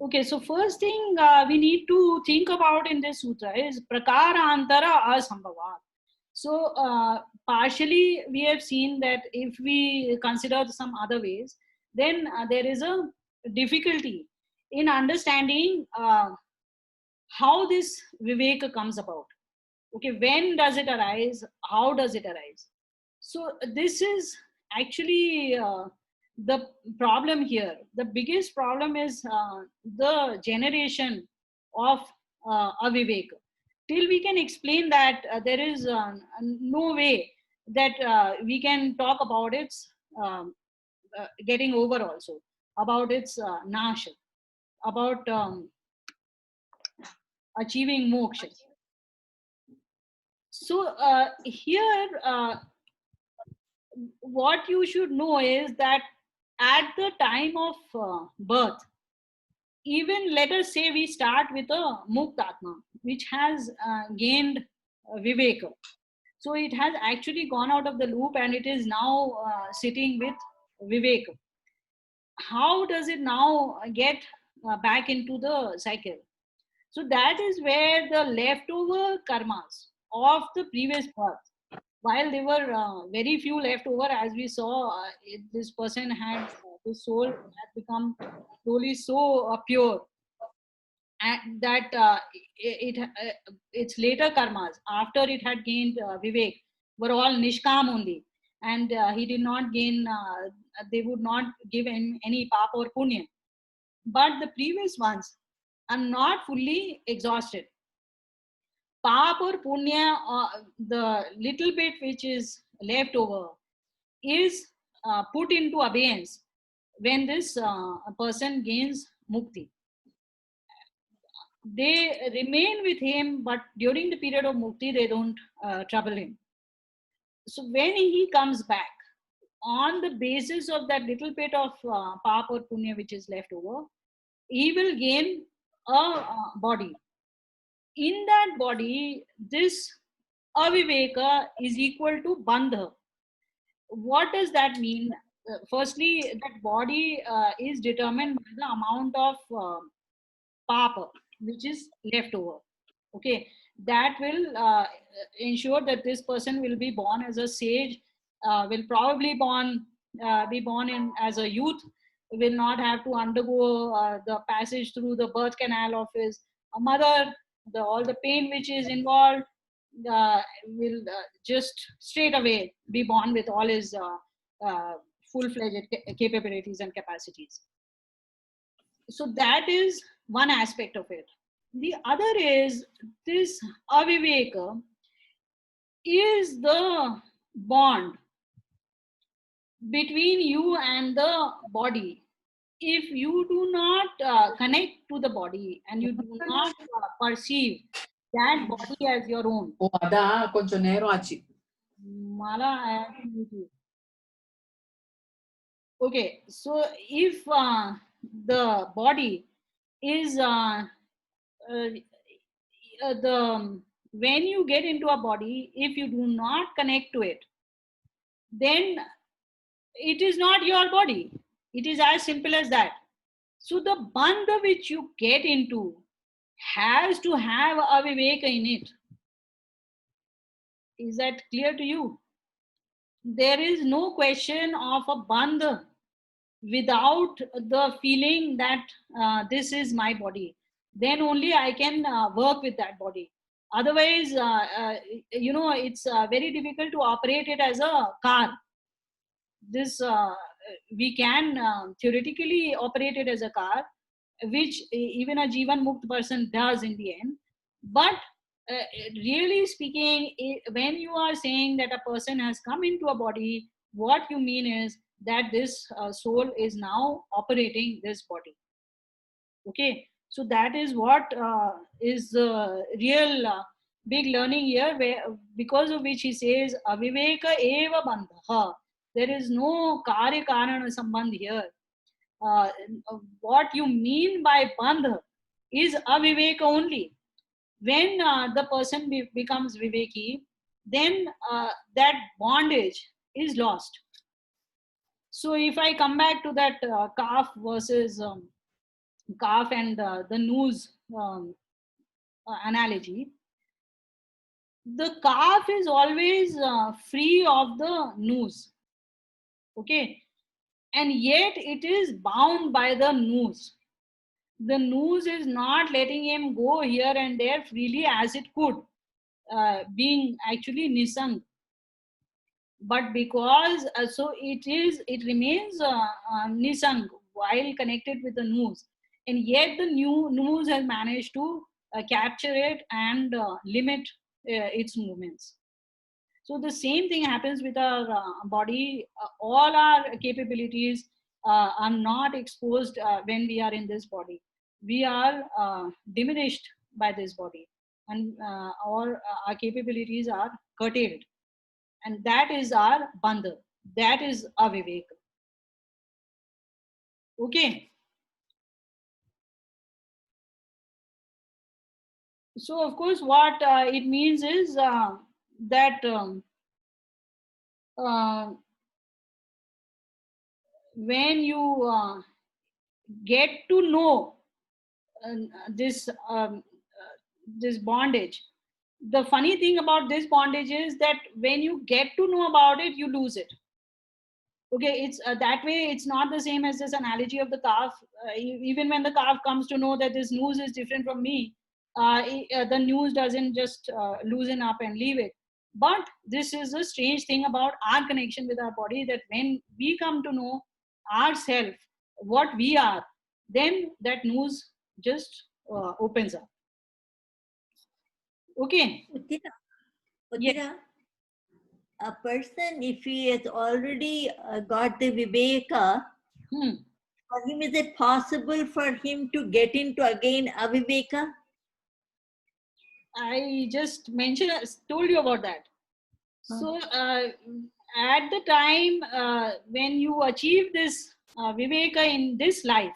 Okay, so first thing we need to think about in this sutra is prakarantara asambhavat. So partially we have seen that if we consider some other ways, then there is a difficulty in understanding how this viveka comes about. Okay, when does it arise? How does it arise? So this is actually the problem here. The biggest problem is the generation of aviveka. Till we can explain that, there is no way that we can talk about its getting over also, about its nasha, about achieving moksha. So here what you should know is that at the time of birth, even let us say we start with a muktatma which has gained viveka, so it has actually gone out of the loop and it is now sitting with viveka. How does it now get back into the cycle? So that is where the leftover karmas of the previous birth, while there were very few left over, as we saw, this person had, his soul had become slowly so pure, and that its later karmas, after it had gained vivek, were all nishkam only. And he did not gain, they would not give him any papa or punya. But the previous ones are not fully exhausted. Pap or punya, the little bit which is left over, is put into abeyance when this person gains mukti. They remain with him, but during the period of mukti, they don't trouble him. So when he comes back, on the basis of that little bit of pap or punya which is left over, he will gain a body. In that body, this aviveka is equal to bandha. What does that mean? Firstly, that body is determined by the amount of papa which is left over. Okay, that will ensure that this person will be born as a sage, will probably be born in as a youth, will not have to undergo the passage through the birth canal of his mother, all the pain which is involved, will just straight away be born with all his full-fledged capabilities and capacities. So that is one aspect of it. The other is this aviveka is the bond between you and the body. If you do not connect to the body and you do not perceive that body as your own. ఓ అదా కొంచెం నేరం వచ్చి Mala, I have to mute you. Okay, so if the body is the when you get into a body, if you do not connect to it, then it is not your body. It is as simple as that. So the bandha which you get into has to have a viveka in it. Is that clear to you? There is no question of a bandha without the feeling that this is my body. Then only I can work with that body. Otherwise, it's very difficult to operate it as a car. This we can theoretically operate it as a car, which even a jivan mukt person does in the end. But really speaking, when you are saying that a person has come into a body, what you mean is that this soul is now operating this body. Okay, so that is what is the real big learning here, where because of which he says aviveka eva bandha. There is no karya karana sambandh here. uh, what you mean by bandha is aviveka only. When the person becomes viveki, then that bondage is lost. So if I come back to that calf versus calf and the noose analogy, the calf is always free of the noose, okay, and yet it is bound by the noose. The noose is not letting him go here and there freely as it could, being actually nisang. But because so it remains nisang while connected with the noose, and yet the new noose has managed to capture it and limit its movements. So the same thing happens with our body. All our capabilities are not exposed when we are in this body. We are diminished by this body, and our capabilities are curtailed, and that is our bandha. That is aviveka. Okay. So of course, what it means is that uh, when you get to know uh, this this bondage, the funny thing about this bondage is that when you get to know about it, you lose it. Okay, it's that way. It's not the same as this analogy of the calf. Even when the calf comes to know that this noose is different from me, the noose doesn't just loosen up and leave it. But this is a strange thing about our connection with our body, that when we come to know ourselves, what we are, then that noose just opens up. Okay. Uttira, Yes. Uttira, a person, if he has already got the Viveka, Hmm. for him, is it possible for him to get into again Aviveka? I just mentioned, told you about that. So at the time when you achieve this viveka in this life,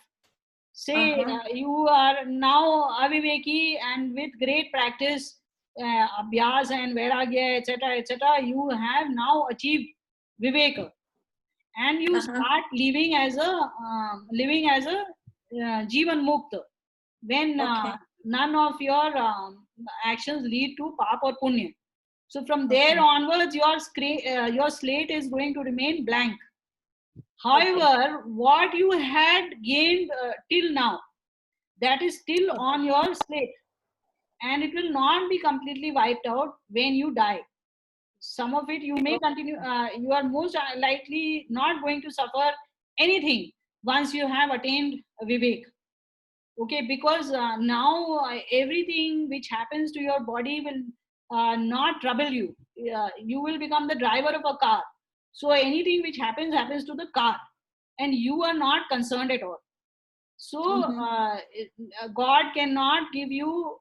say you are now aviveki, and with great practice, abhyas and vairagya, etc., etc., you have now achieved viveka, and you start living as a jivan mukta, when none of your actions lead to pap or punya. So from there onwards, your slate is going to remain blank. However, what you had gained till now, that is still on your slate, and it will not be completely wiped out when you die. Some of it you may continue. You are most likely not going to suffer anything once you have attained vivek. Okay, because now everything which happens to your body will not trouble you. You will become the driver of a car, so anything which happens to the car, and you are not concerned at all. So god cannot give you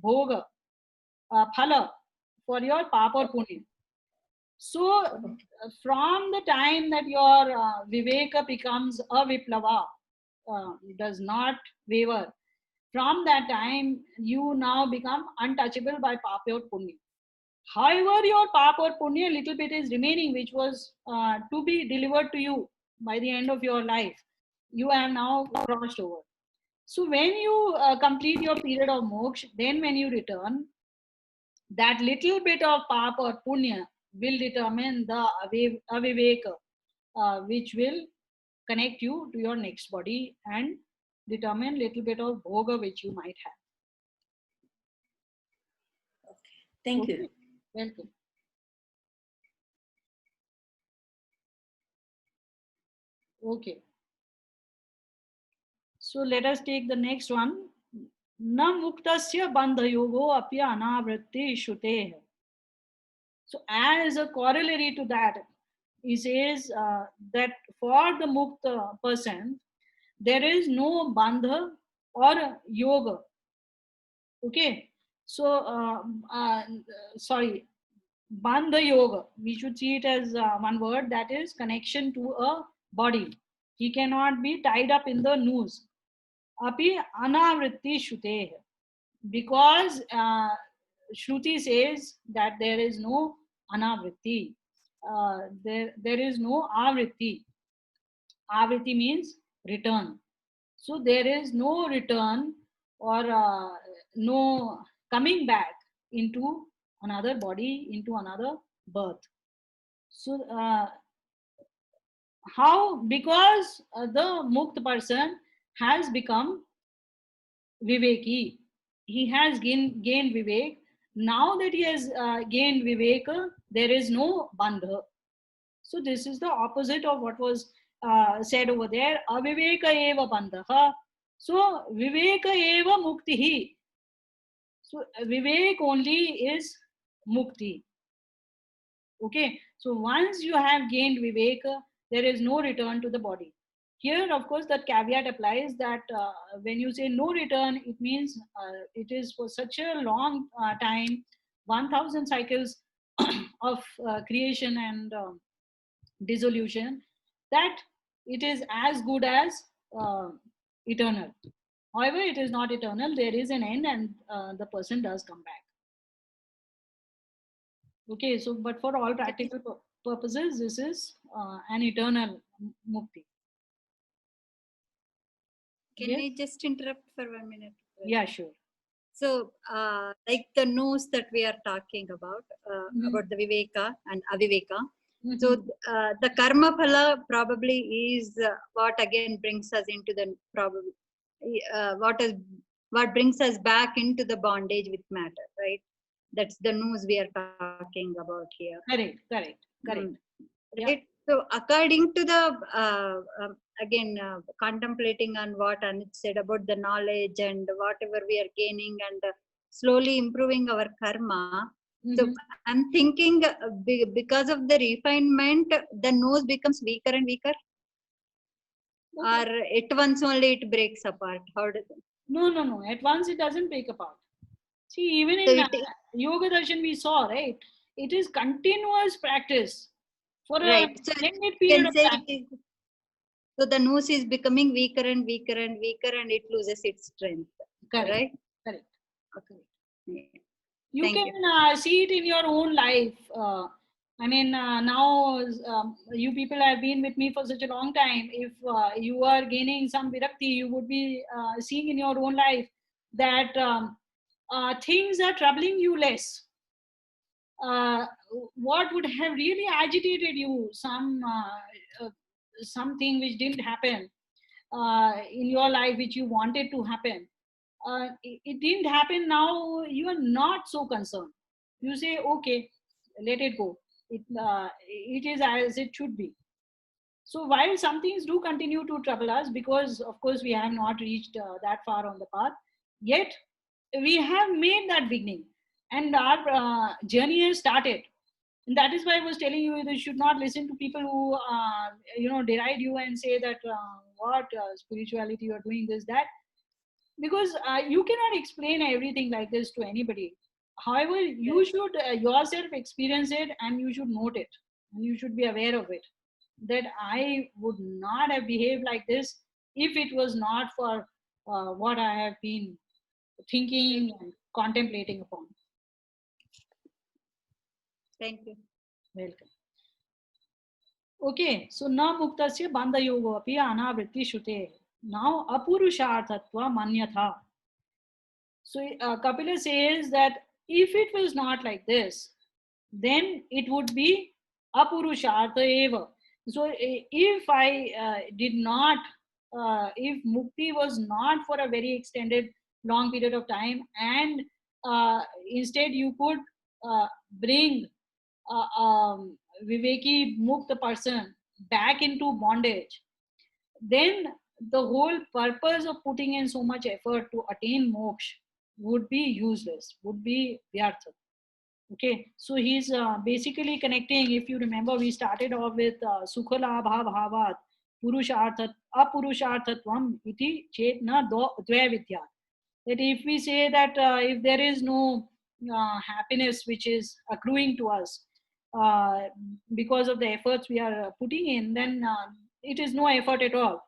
bhoga, phala, for your pap or punya. So from the time that your viveka becomes a viplava, does not waver, from that time you now become untouchable by papa or punya. However, your papa or punya, little bit is remaining, which was to be delivered to you by the end of your life. You have now crossed over. So when you complete your period of moksha, then when you return, that little bit of papa or punya will determine the aviveka, which will connect you to your next body and determine little bit of bhoga which you might have. Thank you. Welcome. Okay. So let us take the next one. Na muktasya bandhayogo apya anavritti shruteha. So as a corollary to that, he says that for the mukta person, there is no bandha or yoga. Okay. So, sorry, bandha yoga, we should see it as one word, that is connection to a body. He cannot be tied up in the noose. Api anavritti shruteha. Because Shruti says that there is no anavritti. There is no avritti. Avritti means return. So there is no return or no coming back into another body, into another birth. So how? Because the mukt person has become viveki. He has gained vivek. Now that he has gained vivek, there is no bandha. So this is the opposite of what was said over there. Aviveka eva bandha. So viveka eva mukti. So vivek only is mukti. Okay. So once you have gained vivek, there is no return to the body. Here, of course, that caveat applies that when you say no return, it means it is for such a long time, 1000 cycles of creation and dissolution, that it is as good as uh, eternal. However, it is not eternal. There is an end, and the person does come back. Okay, so but for all practical purposes, this is an eternal mukti. Can Yes? I just interrupt for 1 minute? Yeah, sure. So, like the nose that we are talking about the Viveka and Aviveka. Mhm. So, the karma phala probably is what again brings us into the probably what brings us back into the bondage with matter, right? That's the nose we are talking about here. Correct. Yeah. Right. So, according to the again contemplating on what Anit said about the knowledge and whatever we are gaining and slowly improving our karma. So Mhm. I'm thinking because of the refinement, the nose becomes weaker and weaker, or at once only it breaks apart. How does it? No. At once it doesn't break apart. See, even So in it Yoga Darshan we saw, right? It is continuous practice for a right. So extended you period can of say time. it is. So the nose is becoming weaker and weaker and weaker, and it loses its strength. Correct. Right. Correct. Yeah. You Thank can see it in your own life. I mean, now you people have been with me for such a long time. If you are gaining some virakti, you would be seeing in your own life that things are troubling you less. What would have really agitated you, something which didn't happen in your life, which you wanted to happen, it didn't happen. Now you are not so concerned. You say, okay, let it go. It is as it should be. So while some things do continue to trouble us, because of course we have not reached that far on the path, yet we have made that beginning, and our journey has started. And that is why I was telling you that you should not listen to people who deride you and say that what spirituality you are doing this that, because you cannot explain everything like this to anybody. However, you should yourself experience it, and you should note it, and you should be aware of it, that I would not have behaved like this if it was not for what I have been thinking and contemplating upon. Thank you. Welcome. Okay, so na muktasya bandha yogo api anavritti shute. Now apurusharthatva manyatha. So Kapila says that if it was not like this, then it would be apurushartha eva. So if I did not, if mukti was not for a very extended long period of time, and instead you could bring Viveki Mukta person back into bondage, then the whole purpose of putting in so much effort to attain moksha would be useless, would be vyartha. Okay, so he's basically connecting. If you remember, we started off with sukhalabha bhavat purusharthat apurusharthatvam iti chetna dvaya vidya. That if we say that if there is no happiness which is accruing to us uh, because of the efforts we are putting in, then it is no effort at all.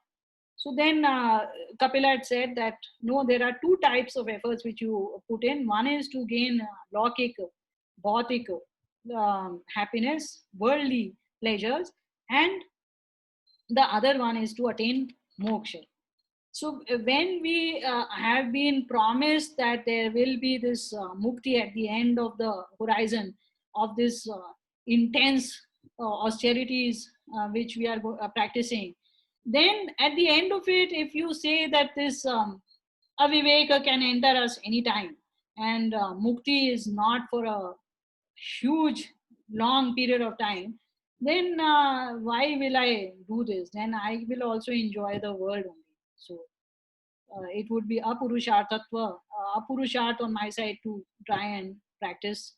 So then Kapila had said that no, there are two types of efforts which you put in. One is to gain lokik, bhautik happiness, worldly pleasures, and the other one is to attain moksha. So when we have been promised that there will be this mukti at the end of the horizon of this intense austerities which we are practicing, then at the end of it, if you say that this aviveka can enter us anytime, and mukti is not for a huge long period of time, then why will I do this? Then I will also enjoy the world only. So it would be apurusharth on my side to try and practice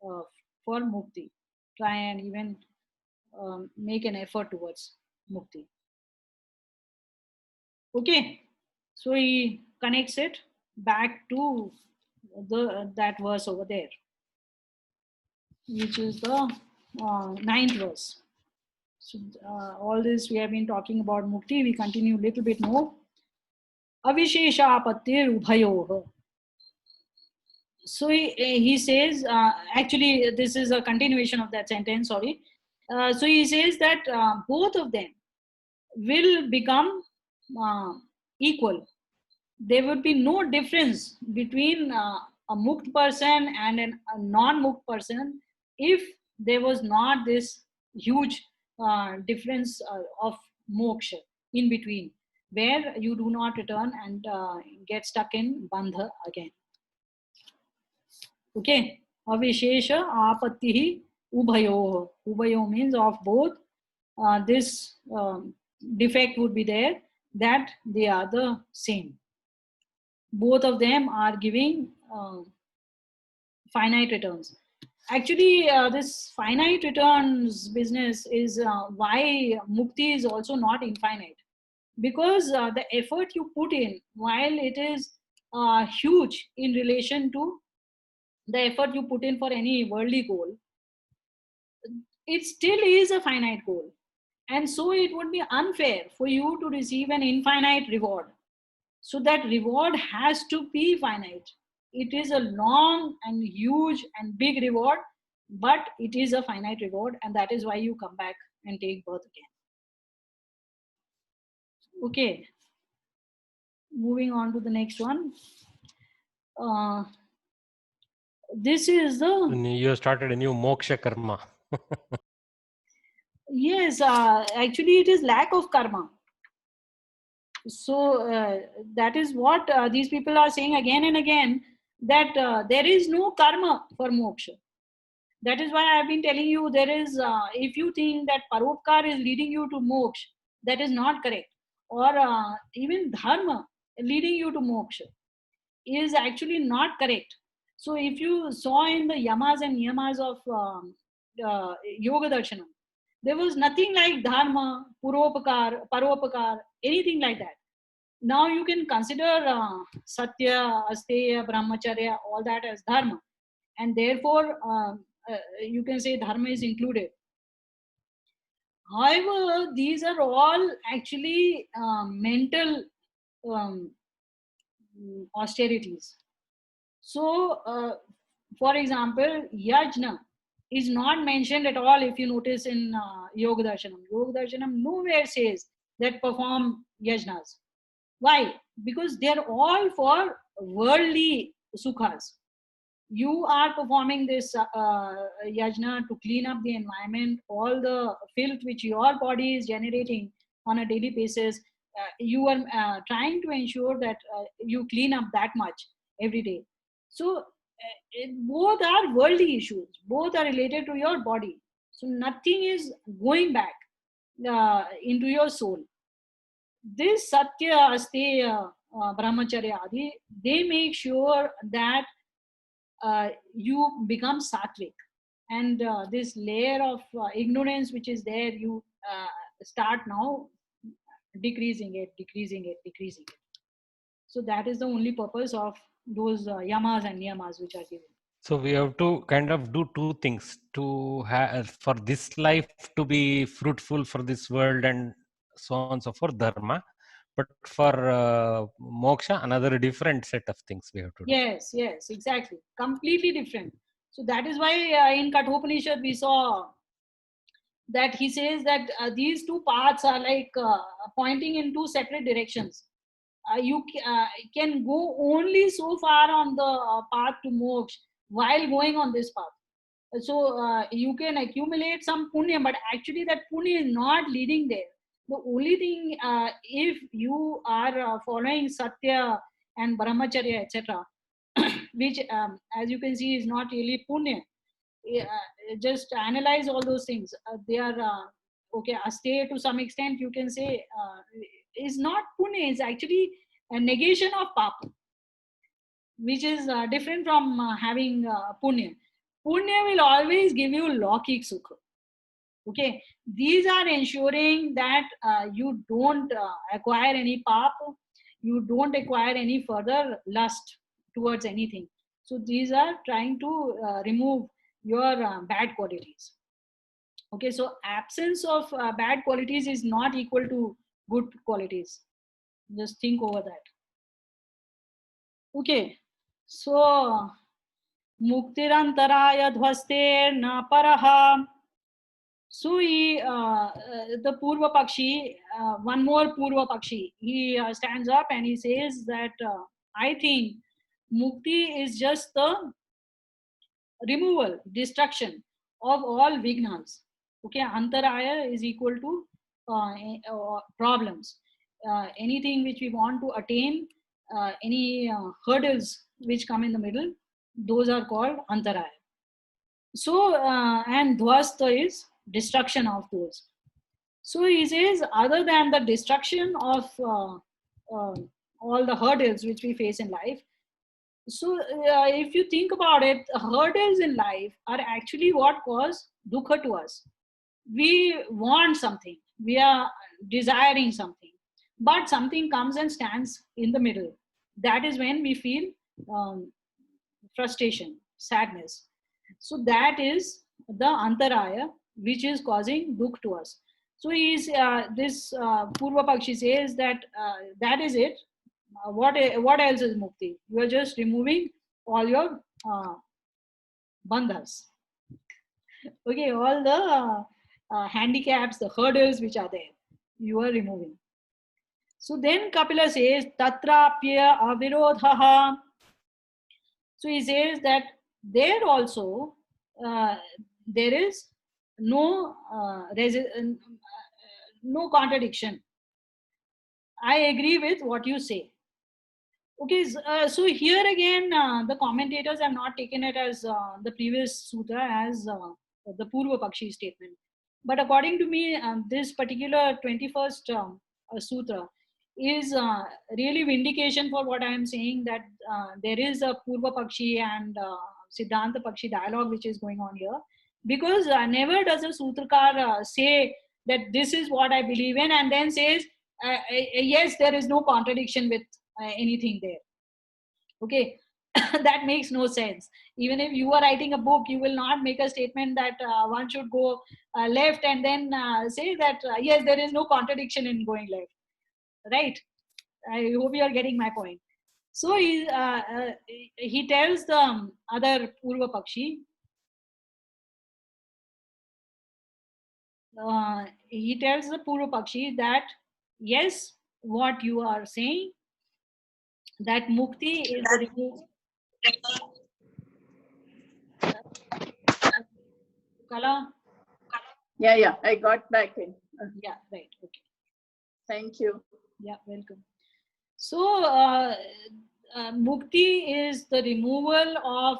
uh, for mukti, try and even make an effort towards mukti. Okay, so he connects it back to that verse over there, which is the ninth verse. So all this we have been talking about mukti. We continue a little bit more. Avisheshapatir ubhayoh. So he says, actually, this is a continuation of that sentence, sorry. So he says that both of them will become equal. There would be no difference between a mukt person and a non-mukt person if there was not this huge difference of moksha in between, where you do not return and get stuck in bandha again. Okay, avishesha apattihi ubhayo. Ubhayo means of both. This defect would be there, that they are the same. Both of them are giving finite returns. Actually, this finite returns business is why mukti is also not infinite, because the effort you put in, while it is huge in relation to the effort you put in for any worldly goal, it still is a finite goal. And so it would be unfair for you to receive an infinite reward. So that reward has to be finite. It is a long and huge and big reward, but it is a finite reward, and that is why you come back and take birth again. Okay, moving on to the next one. This is the You started a new moksha karma. yes, actually it is lack of karma. So that is what these people are saying again and again, that there is no karma for moksha. That is why I have been telling you, there is if you think that paropkar is leading you to moksha, that is not correct. Or even dharma leading you to moksha is actually not correct. So if you saw in the yamas and niyamas of yoga darshanam, there was nothing like dharma, puropakar, paropakar, anything like that. Now you can consider satya, asteya, brahmacharya, all that as dharma, and therefore you can say dharma is included. However, these are all actually mental um, austerities. So, for example, yajna is not mentioned at all if you notice in Yoga Darshanam. Yoga Darshanam nowhere says that perform yajnas. Why? Because they're all for worldly sukhas. You are performing this yajna to clean up the environment, all the filth which your body is generating on a daily basis. You are trying to ensure that you clean up that much every day. So both are worldly issues, both are related to your body. So nothing is going back into your soul. This satya, asteya, brahmacharya adi, they make sure that you become sattvic, and this layer of ignorance which is there, you start now decreasing it. So that is the only purpose of those yamas and niyamas which are given. So we have to kind of do two things to have for this life to be fruitful for this world and so on and so forth, dharma. But for moksha, another different set of things we have to do. Yes, exactly. Completely different. So that is why in Kathopanishad we saw that he says that these two paths are like pointing in two separate directions. you can go only so far on the path to moksha while going on this path. So you can accumulate some punya, but actually that punya is not leading there. The only thing, if you are following satya and brahmacharya, etc., which as you can see is not really punya. Just analyze all those things. They are okay. Astay to some extent you can say is not punya. It's actually a negation of papa, which is different from having punya. Punya will always give you laukik sukha. Okay, these are ensuring that you don't acquire any pap, you don't acquire any further lust towards anything. So these are trying to remove your bad qualities. Okay, so absence of bad qualities is not equal to good qualities. Just think over that. Okay, so muktirantara dhvaster na paraha. So the Purva Pakshi, one more Purva Pakshi, he stands up and he says that I think Mukti is just the removal, destruction of all vignas. Okay, Antaraya is equal to problems. Anything which we want to attain, any hurdles which come in the middle, those are called Antaraya. So, and Dvasta is destruction of those. So he says, other than the destruction of all the hurdles which we face in life, so if you think about it, hurdles in life are actually what cause dukkha to us. We want something, we are desiring something, but something comes and stands in the middle. That is when we feel frustration, sadness. So that is the antaraya which is causing dukkha to us. So this Purva Pakshi says that that is it. What else is mukti? You are just removing all your bandhas. Okay, all the handicaps, the hurdles which are there, you are removing. So then Kapila says tatrapya avirodhaha. So he says that there also there is no no contradiction. I agree with what you say. Okay, so here again, the commentators have not taken it as the previous sutra as the Purva Pakshi statement. But according to me, this particular 21st sutra is really vindication for what I am saying, that there is a Purva Pakshi and Siddhanta Pakshi dialogue which is going on here. Because never does a sutrakar say that this is what I believe in and then says, yes, there is no contradiction with anything there. Okay, that makes no sense. Even if you are writing a book, you will not make a statement that one should go left and then say that yes, there is no contradiction in going left. Right? I hope you are getting my point. So he tells the other Purva Pakshi, he tells the Purva Pakshi that yes, what you are saying, that mukti is the removal. Kala? Yeah, I got back in. Yeah, right. Okay. Thank you. Yeah, welcome. So, mukti is the removal of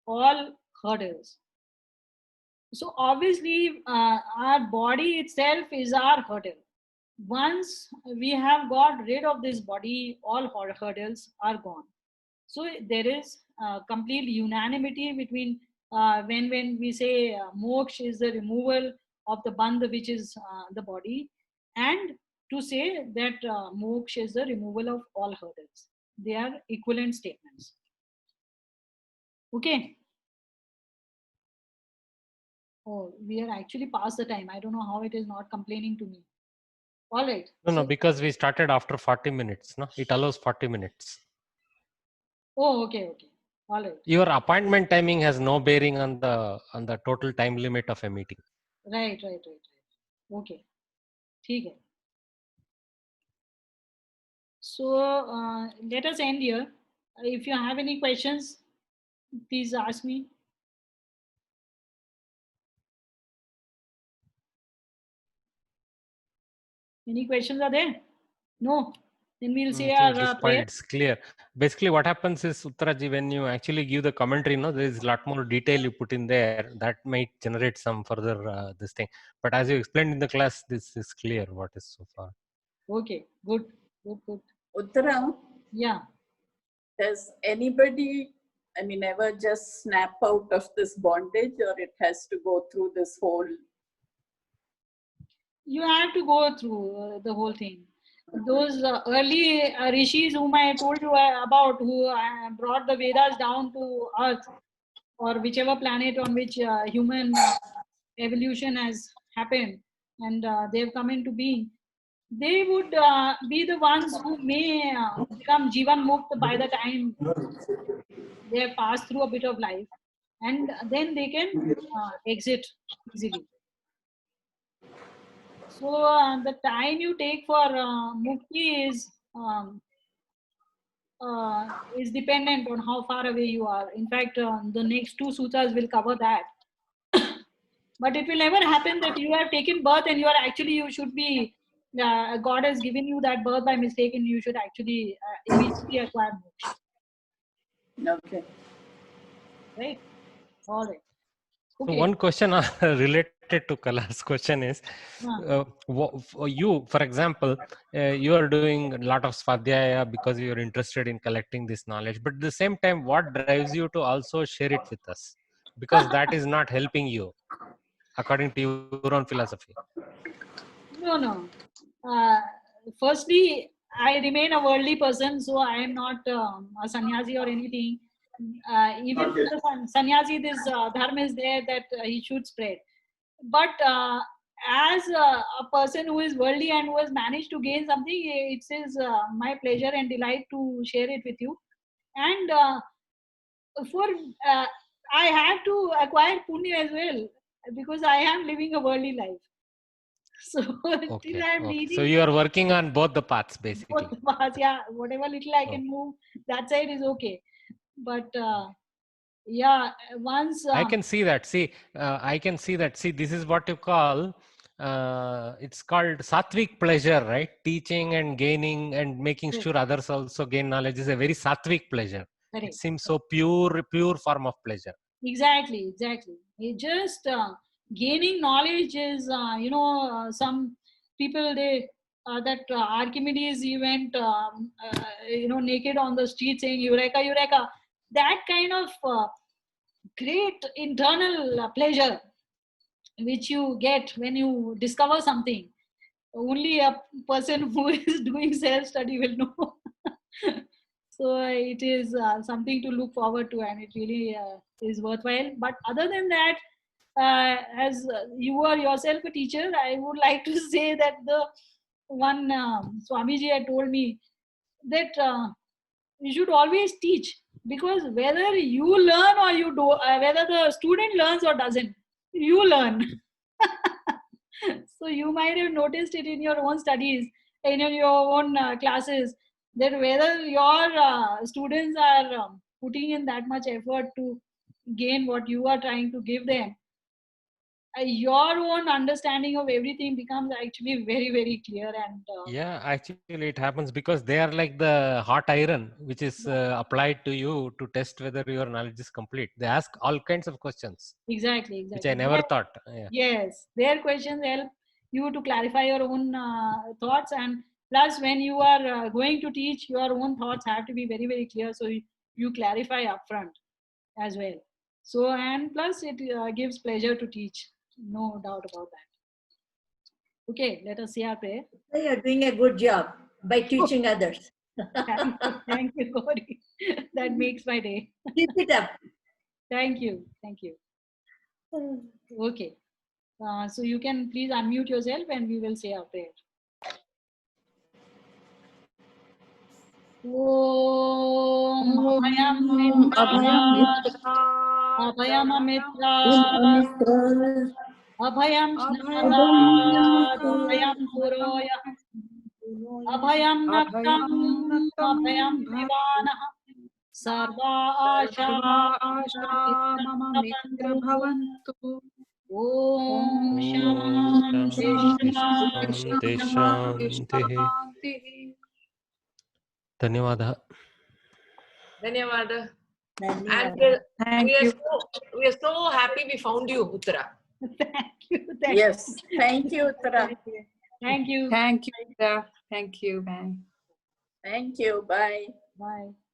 all hurdles. So, obviously, our body itself is our hurdle. Once we have got rid of this body, all hurdles are gone. So, there is complete unanimity between when we say moksha is the removal of the bandha, which is the body, and to say that moksha is the removal of all hurdles. They are equivalent statements. Okay. Oh, we are actually past the time. I don't know how it is not complaining to me. All right. No, So, because we started after 40 minutes. No, it allows 40 minutes. oh, okay. All right. Your appointment timing has no bearing on the total time limit of a meeting. Right. Okay. ठीक है. So let us end here. If you have any questions, please ask me. Any questions are there? No? Then we'll say I think our this point prayer. it's clear. Basically, what happens is, Uttaraji, when you actually give the commentary, there is a lot more detail you put in there that might generate some further this thing. But as you explained in the class, this is clear what is so far. Okay, good. Uttara, Yeah. does anybody, ever just snap out of this bondage, or it has to go through this whole? You have to go through the whole thing. Those early rishis whom I told you about, who brought the Vedas down to Earth or whichever planet on which human evolution has happened, and they've come into being, they would be the ones who may become Jivan Mukt by the time they have passed through a bit of life, and then they can exit easily. So the time you take for mukti is dependent on how far away you are. In fact, the next two sutras will cover that. But it will never happen that you have taken birth and you should be, God has given you that birth by mistake and you should actually immediately acquire moksha. Okay. Right? All right. So Okay. one question related to Kala's question is, you, for example, you are doing a lot of svadhyaya because you are interested in collecting this knowledge. But at the same time, what drives you to also share it with us? Because that is not helping you, according to your own philosophy. No. Firstly, I remain a worldly person, so I am not a sannyasi or anything. Even for the sannyasi, this dharma is there that he should spread. But as a person who is worldly and who has managed to gain something, it is my pleasure and delight to share it with you. And for I have to acquire punya as well, because I am living a worldly life. So till I'm Okay. reading So you are working on both the paths, basically. both the paths, yeah, whatever little I can move, that side is okay. But yeah, once I can see that. I can see that. See, this is what you call, it's called sattvic pleasure, right? Teaching and gaining and making sure others also gain knowledge is a very sattvic pleasure. correct. It seems so pure form of pleasure. Exactly. It just gaining knowledge is, some people they that Archimedes he went naked on the street saying "Eureka, Eureka." That kind of great internal pleasure which you get when you discover something. Only a person who is doing self study will know. So it is something to look forward to, and it really is worthwhile. But other than that, as you are yourself a teacher, I would like to say that the one Swamiji had told me that you should always teach, because whether you learn or you do, whether the student learns or doesn't, you learn. So you might have noticed it in your own studies, in your own classes, that whether your students are putting in that much effort to gain what you are trying to give them, your own understanding of everything becomes actually very, very clear. And Yeah, actually it happens because they are like the hot iron, which is applied to you to test whether your knowledge is complete. They ask all kinds of questions, exactly. which I never thought. Yeah. Yes, their questions help you to clarify your own thoughts, and plus when you are going to teach, your own thoughts have to be very, very clear, so you clarify upfront as well. So, and plus it gives pleasure to teach, no doubt about that. Okay, let us see our prayer. So you're doing a good job by teaching others. Thank you, Gauri. That makes my day. Keep it up. Thank you. Okay. So you can please unmute yourself and we will say our prayer. Om Abhayam Mitra Abhayam Mitra Abhayam Shnada Abhayam Puroya अभयं नक्तं अभयं विवानः सर्वा आशा मम मित्र भवन्तु। ॐ शान्ति शान्ति शान्ति। धन्यवादः। Dhanyawada. And धन्यवादः। we are so happy we found you, Uttara. Thank you. Yes, thank you, Uttara. Thank you. Thank you. Thank you. Bye. Thank you. Bye. Bye.